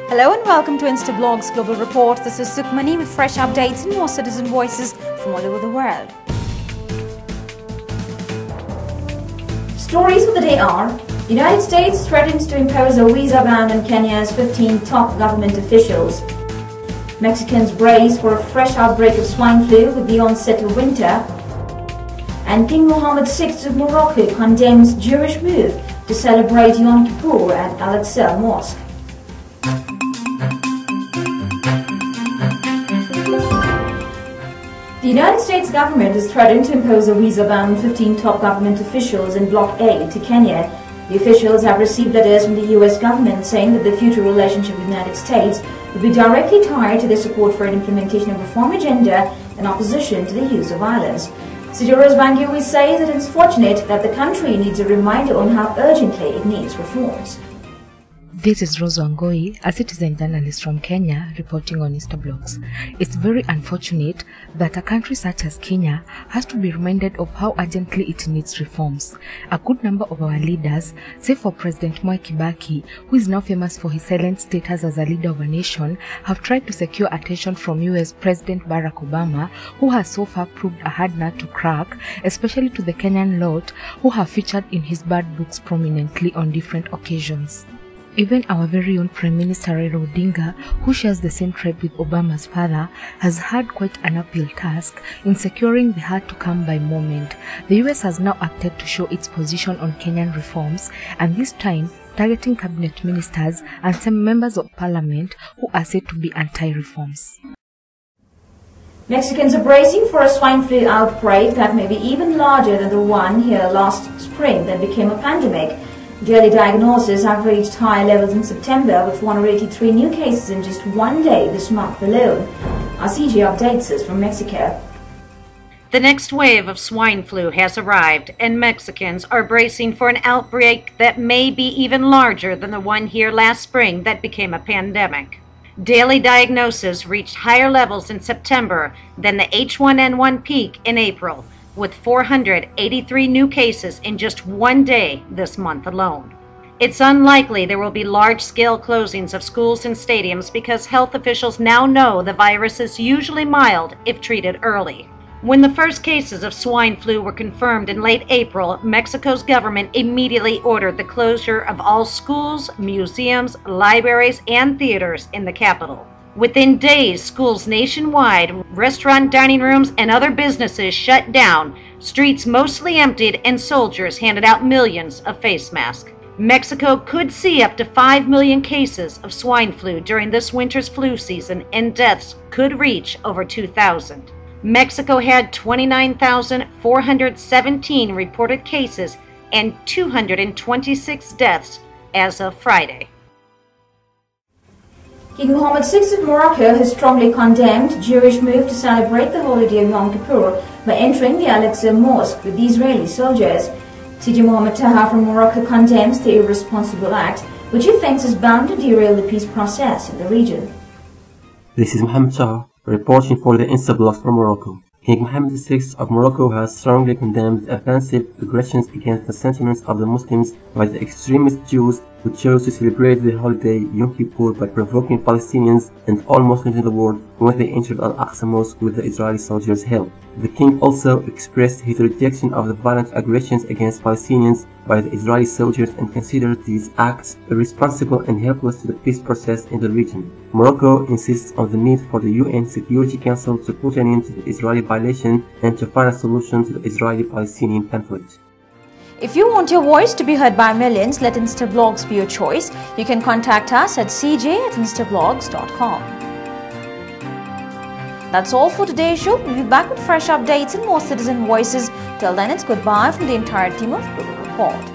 Hello and welcome to Instablogs Global Report. This is Sukhmani with fresh updates and more citizen voices from all over the world. Stories for the day are: the United States threatens to impose a visa ban on Kenya's 15 top government officials. Mexicans brace for a fresh outbreak of swine flu with the onset of winter. And King Mohammed VI of Morocco condemns Jewish move to celebrate Yom Kippur at Al-Aqsa Mosque. The United States government is threatening to impose a visa ban on 15 top government officials in Bloc A to Kenya. The officials have received letters from the US government saying that their future relationship with the United States would be directly tied to their support for an implementation of reform agenda and opposition to the use of violence. Sejurus Bangiwi says that it's fortunate that the country needs a reminder on how urgently it needs reforms. This is Rose Wangoi, a citizen journalist from Kenya, reporting on Instablogs. It's very unfortunate that a country such as Kenya has to be reminded of how urgently it needs reforms. A good number of our leaders, save for President Mwai Kibaki, who is now famous for his silent status as a leader of a nation, have tried to secure attention from US President Barrack Obama, who has so far proved a hard nut to crack, especially to the Kenyan lot, who have featured in his bad books prominently on different occasions. Even our very own Prime Minister Raila Odinga, who shares the same tribe with Obama's father, has had quite an uphill task in securing the hard-to-come-by moment. The US has now acted to show its position on Kenyan reforms, and this time targeting cabinet ministers and some members of parliament who are said to be anti-reforms. Mexicans are bracing for a swine flu outbreak that may be even larger than the one here last spring that became a pandemic. Daily diagnoses have reached high levels in September, with 183 new cases in just one day this month alone. Our CJ updates us from Mexico. The next wave of swine flu has arrived, and Mexicans are bracing for an outbreak that may be even larger than the one here last spring that became a pandemic. Daily diagnoses reached higher levels in September than the H1N1 peak in April, with 483 new cases in just one day this month alone. It's unlikely there will be large-scale closings of schools and stadiums because health officials now know the virus is usually mild if treated early. When the first cases of swine flu were confirmed in late April, Mexico's government immediately ordered the closure of all schools, museums, libraries, and theaters in the capital. Within days, schools nationwide, restaurant dining rooms, and other businesses shut down, streets mostly emptied, and soldiers handed out millions of face masks. Mexico could see up to 5 million cases of swine flu during this winter's flu season, and deaths could reach over 2,000. Mexico had 29,417 reported cases and 226 deaths as of Friday. King Mohammed VI of Morocco has strongly condemned Jewish move to celebrate the holiday of Yom Kippur by entering the Al-Aqsa Mosque with the Israeli soldiers. CJ Mohammed Taha from Morocco condemns the irresponsible act, which he thinks is bound to derail the peace process in the region. This is Mohammed Taha, reporting for the Instablogs from Morocco. King Mohammed VI of Morocco has strongly condemned offensive aggressions against the sentiments of the Muslims by the extremist Jews who chose to celebrate the holiday Yom Kippur by provoking Palestinians and all Muslims in the world when they entered Al-Aqsa Mosque with the Israeli soldiers' help. The king also expressed his rejection of the violent aggressions against Palestinians by the Israeli soldiers and considered these acts irresponsible and helpless to the peace process in the region. Morocco insists on the need for the UN Security Council to put an end to the Israeli violation and to find a solution to the Israeli-Palestinian conflict. If you want your voice to be heard by millions, let Instablogs be your choice. You can contact us at cj@instablogs.com. That's all for today's show. We'll be back with fresh updates and more citizen voices. Till then, it's goodbye from the entire team of Global Report.